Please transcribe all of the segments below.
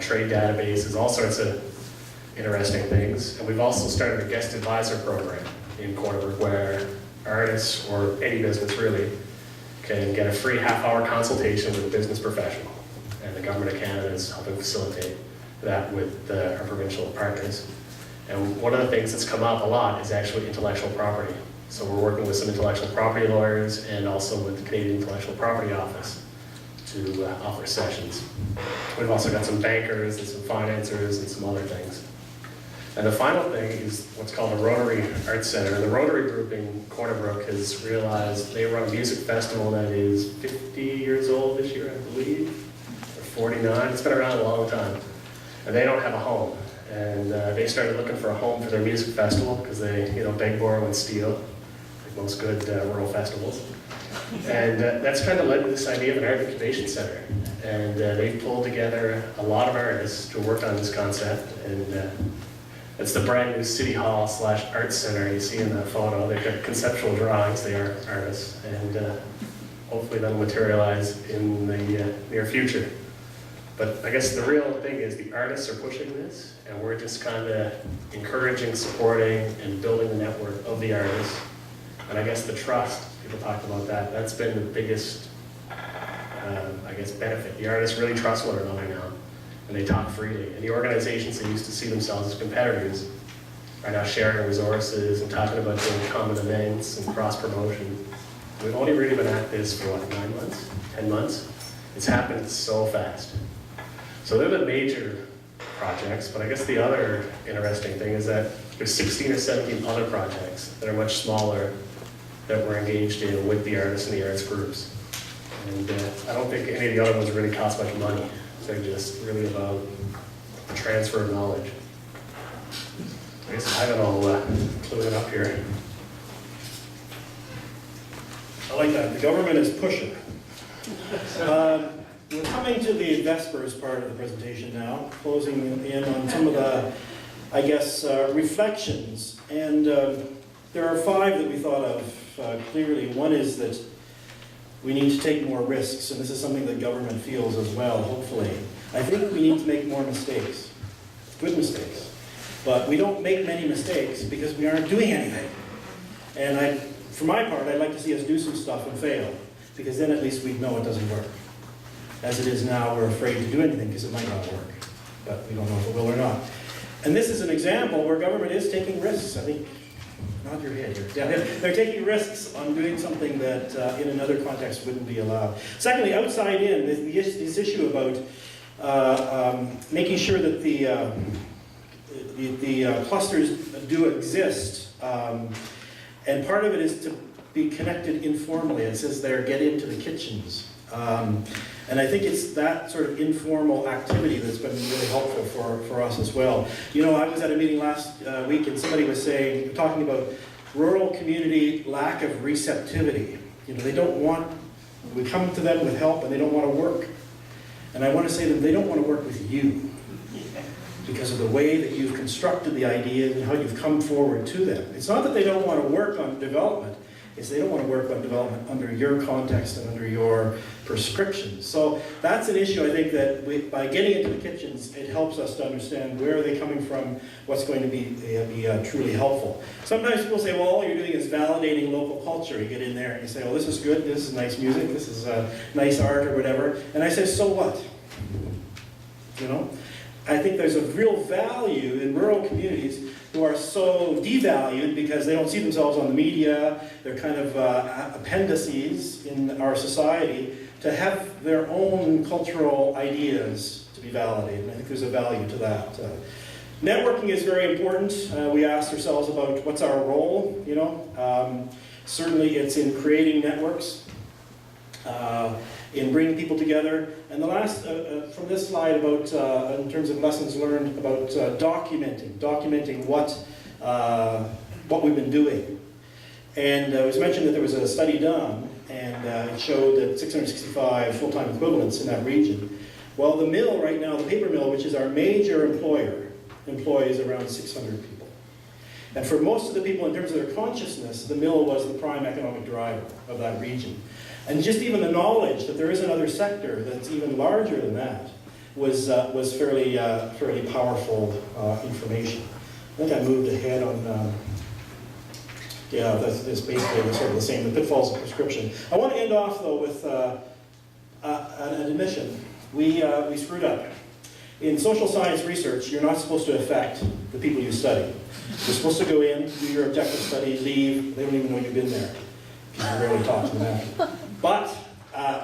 trade databases, all sorts of interesting things. And we've also started a guest advisor program in Cornerbrook where artists, or any business really, can get a free half-hour consultation with a business professional. And the Government of Canada is helping facilitate that with our provincial partners. And one of the things that's come up a lot is actually intellectual property. So we're working with some intellectual property lawyers and also with the Canadian Intellectual Property Office to offer sessions. We've also got some bankers and some financiers and some other things. And the final thing is what's called a Rotary Arts Centre. The Rotary group in Cornerbrook has realized they run a music festival that is 50 years old this year, I believe, or 49. It's been around a long time. And they don't have a home. And they started looking for a home for their music festival because they, beg, borrow, and steal, like most good rural festivals. And that's kind of led to this idea of an art incubation center. And they've pulled together a lot of artists to work on this concept. And it's the brand new City Hall / Arts Center you see in that photo. They've got conceptual drawings, they are artists. And hopefully that'll materialize in the near future. But I guess the real thing is the artists are pushing this, and we're just kind of encouraging, supporting, and building the network of the artists. And I guess the trust, people talked about that, that's been the biggest, benefit. The artists really trust one another now, and they talk freely. And the organizations that used to see themselves as competitors are now sharing resources and talking about doing common events and cross-promotion. We've only really been at this for, 9 months, 10 months? It's happened so fast. So they're the major projects, but I guess the other interesting thing is that there's 16 or 17 other projects that are much smaller that we're engaged in with the artists and the arts groups. And I don't think any of the other ones really cost much money. They're just really about the transfer of knowledge. I guess I have it all clued up here. I like that. The government is pushing. We're coming to the Vespers part of the presentation now, closing in on some of the, reflections. And there are 5 that we thought of clearly. One is that we need to take more risks, and this is something that government feels as well, hopefully. I think we need to make more mistakes, good mistakes. But we don't make many mistakes because we aren't doing anything. And for my part, I'd like to see us do some stuff and fail, because then at least we know it doesn't work. As it is now, we're afraid to do anything because it might not work, but we don't know if it will or not. And this is an example where government is taking risks. I think, nod your head here. Yeah, they're taking risks on doing something that in another context wouldn't be allowed. Secondly, outside in, this issue about making sure that the clusters do exist. And part of it is to be connected informally. It says there, get into the kitchens. And I think it's that sort of informal activity that's been really helpful for us as well. I was at a meeting last week and somebody was talking about rural community lack of receptivity. They don't want, we come to them with help and they don't want to work. And I want to say to them, they don't want to work with you because of the way that you've constructed the idea and how you've come forward to them. It's not that they don't want to work on development, it's they don't want to work on development under your context and under your prescriptions. So that's an issue, I think, that by getting into the kitchens, it helps us to understand where are they coming from, what's going to be truly helpful. Sometimes people say, well, all you're doing is validating local culture. You get in there and you say, oh, this is good, this is nice music, this is nice art or whatever. And I say, so what? I think there's a real value in rural communities who are so devalued because they don't see themselves on the media, they're kind of appendices in our society, to have their own cultural ideas to be validated. And I think there's a value to that. Networking is very important. We asked ourselves about what's our role, Certainly it's in creating networks, in bringing people together. And the last, from this slide about, in terms of lessons learned about documenting what we've been doing. And it was mentioned that there was a study done, and it showed that 665 full-time equivalents in that region. Well, the mill right now, the paper mill, which is our major employer, employs around 600 people. And for most of the people, in terms of their consciousness, the mill was the prime economic driver of that region. And just even the knowledge that there is another sector that's even larger than that was fairly powerful information. I think I moved ahead on, yeah, that's basically sort of the same, the pitfalls of prescription. I want to end off though with an admission. We screwed up. In social science research, you're not supposed to affect the people you study. You're supposed to go in, do your objective study, leave. They don't even know you've been there. You can barely talk to them after. But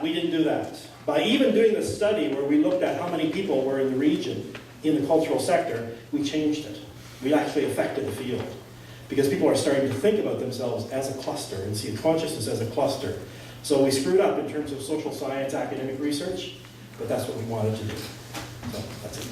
we didn't do that. By even doing the study where we looked at how many people were in the region, in the cultural sector, we changed it. We actually affected the field. Because people are starting to think about themselves as a cluster and see consciousness as a cluster. So we screwed up in terms of social science academic research, but that's what we wanted to do. So that's it.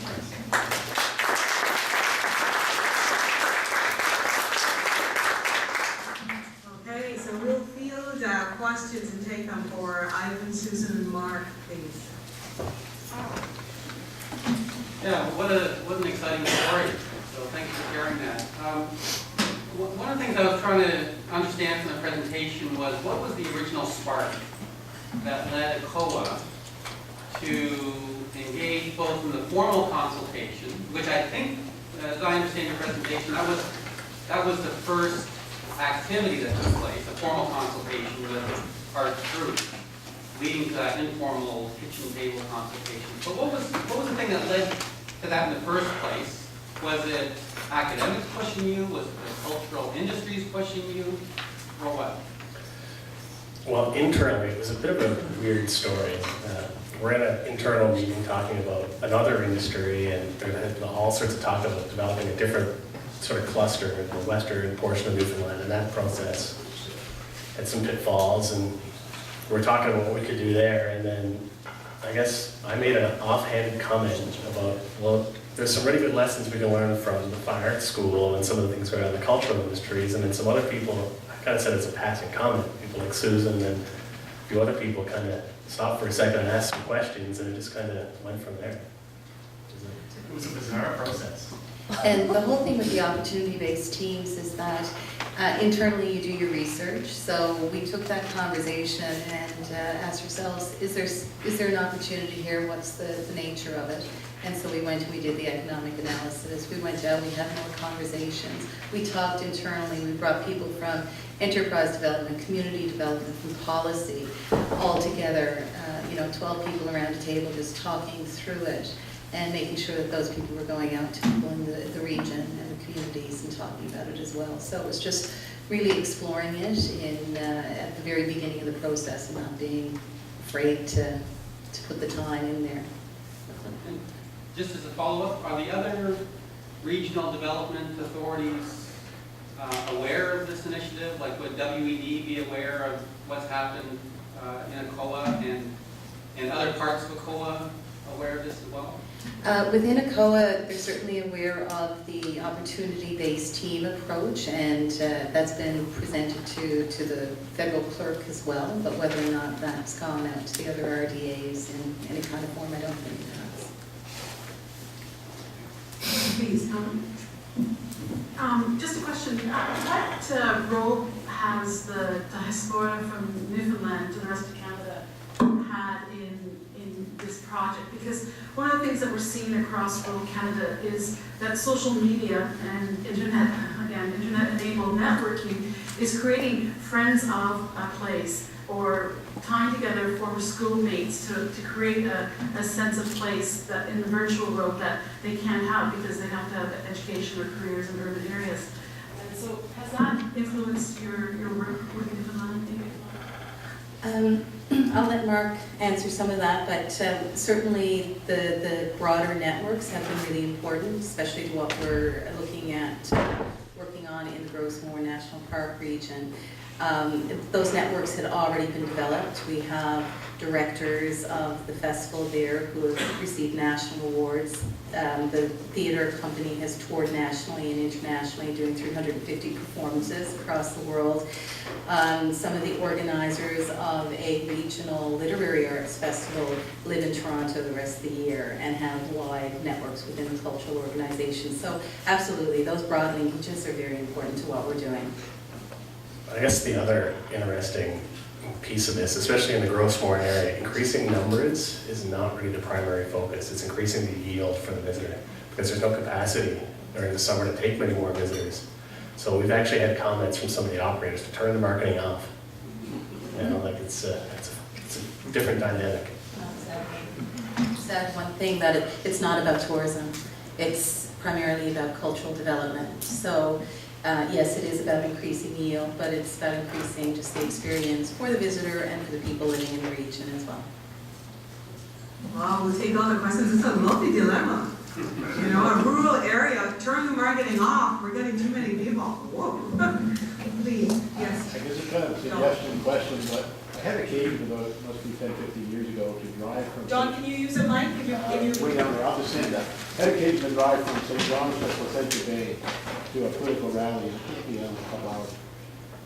Okay, so we'll field questions and take them for Ivan, Susan, and Mark, please. Yeah, what an exciting story. So thanks for sharing that. One of the things I was trying to understand from the presentation was what was the original spark that led ACOA to engage both in the formal consultation, which I think, as I understand your presentation, that was the first activity that took place, a formal consultation with our group, leading to that informal kitchen table consultation. But what was the thing that led to that in the first place? Was it academics pushing you? Was it the cultural industries pushing you? Or what? Well, internally, it was a bit of a weird story. We're in an internal meeting talking about another industry, and there had been all sorts of talk about developing a different sort of cluster in the western portion of Newfoundland, and that process had some pitfalls, and we're talking about what we could do there, and then I guess I made an offhand comment about, well, there's some really good lessons we can learn from the fine arts school and some of the things around the cultural industries, and then some other people, I kind of said it's a passing comment, people like Susan and a few other people kind of stopped for a second and asked some questions, and it just kind of went from there. It was a bizarre process. And the whole thing with the opportunity-based teams is that internally you do your research. So we took that conversation and asked ourselves, is there an opportunity here? What's the nature of it? And so we went and we did the economic analysis. We went out, we had more conversations. We talked internally. We brought people from enterprise development, community development, from policy, all together, 12 people around a table just talking through it and making sure that those people were going out to people in the region and the communities and talking about it as well. So it was just really exploring it at the very beginning of the process and not being afraid to put the time in there. And just as a follow-up, are the other regional development authorities aware of this initiative? Like, would WED be aware of what's happened in ACOA, and other parts of ACOA aware of this as well? Within ACOA, they're certainly aware of the opportunity-based team approach, and that's been presented to the federal clerk as well, but whether or not that's gone out to the other RDAs in any kind of form, I don't think it has. Please, just a question. What role has the diaspora from Newfoundland to the rest of Canada had in this project? Because one of the things that we're seeing across rural Canada is that social media and internet-enabled networking is creating friends of a place, or tying together former schoolmates to create a sense of place that in the virtual world that they can't have because they have to have education or careers in urban areas. And so has that influenced your work with Newfoundland? I'll let Mark answer some of that, but certainly the broader networks have been really important, especially to what we're looking at working on in the Grossmore National Park region. Those networks had already been developed. We have directors of the festival there who have received national awards. The theater company has toured nationally and internationally, doing 350 performances across the world. Some of the organizers of a regional literary arts festival live in Toronto the rest of the year and have wide networks within the cultural organizations. So absolutely, those broad linkages are very important to what we're doing. I guess the other interesting piece of this, especially in the Grossmore area. Increasing numbers is not really the primary focus. It's increasing the yield for the visitor because there's no capacity during the summer to take many more visitors. So we've actually had comments from some of the operators to turn the marketing off. You know, like it's a different dynamic. Just add one thing, that it's not about tourism. It's primarily about cultural development. So yes, it is about increasing yield, but it's about increasing just the experience for the visitor and for the people living in the region as well. Wow, we'll take all the questions. It's a multi-dilemma. You know, a rural area, turn the marketing off. We're getting too many people. Whoa. Please, yes. I guess it's kind of a suggestion question, but I had occasion about, must be 10, 15 years ago, to drive from... John, can you use a mic? way down there, I'll just say that. I had occasion to drive from St. John's to Placentia Bay to a political rally, and it took me a couple hours.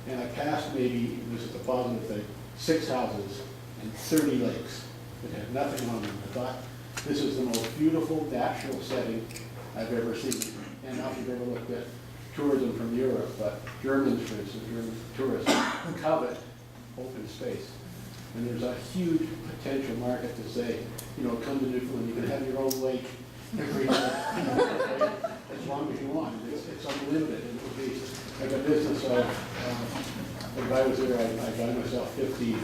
And I passed maybe, this is the positive thing, 6 houses and 30 lakes that had nothing on them. I thought, this is the most beautiful natural setting I've ever seen. And now if you've ever looked at tourism from Europe, but Germans, for instance, German tourists covet open space. And there's a huge potential market to say, you know, come to Newfoundland, you can have your own lake every year, as long as you want. It's unlimited. It will be like a business of, if I was there, I'd buy myself 50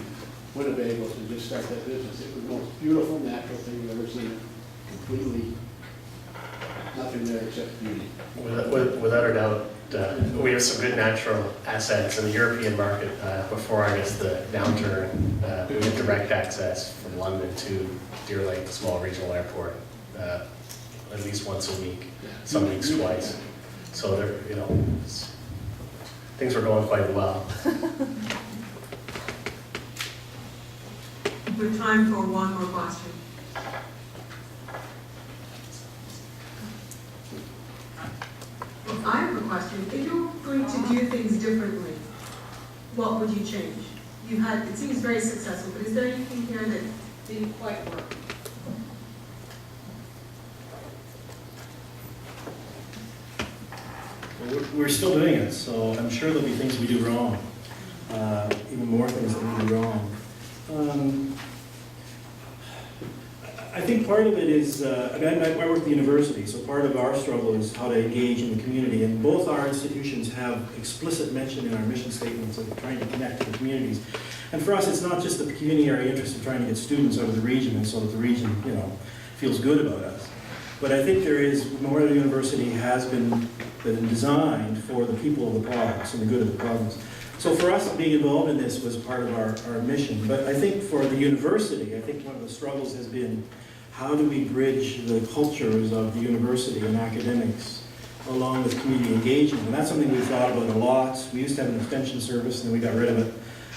Winnebagos and just start that business. It was the most beautiful natural thing you've ever seen. Completely nothing there except beauty. Without a doubt, we have some good natural assets in the European market. Before, I guess, the downturn, we had direct access from London to Deer Lake, the small regional airport, at least once a week, some weeks twice. So there, you know, things were going quite well. With time for one more question. Well, I have a question. If you're going to do things differently, what would you change? You had, it seems very successful, but is there anything here that didn't quite work? We're still doing it, so I'm sure there'll be things we do wrong, even more things that we do wrong. I think part of it is, I work at the university, so part of our struggle is how to engage in the community, and both our institutions have explicit mention in our mission statements of trying to connect to the communities. And for us, it's not just the pecuniary interest of trying to get students out of the region, and so that the region, you know, feels good about us. But I think there is, Memorial University has been designed for the people of the province and the good of the province. So for us, being involved in this was part of our mission. But I think for the university, I think one of the struggles has been, how do we bridge the cultures of the university and academics along with community engagement? And that's something we've thought about a lot. We used to have an extension service, and then we got rid of it.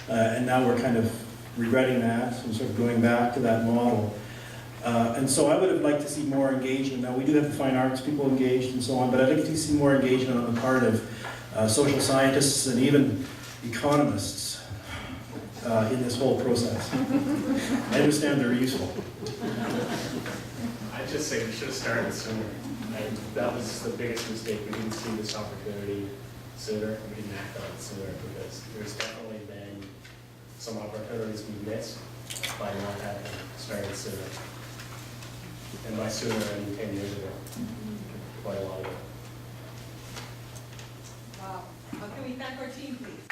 And now we're kind of regretting that and sort of going back to that model. And so I would have liked to see more engagement. Now, we do have the fine arts people engaged and so on, but I'd like to see more engagement on the part of social scientists and even economists in this whole process. I understand they're useful. I'd just say we should have started sooner. That was the biggest mistake. We didn't see this opportunity sooner, and we didn't act on it sooner, because there's definitely been some opportunities we missed by not having started sooner. And by sooner, I mean 10 years ago. Quite a while ago. Wow. How can we thank our team, please?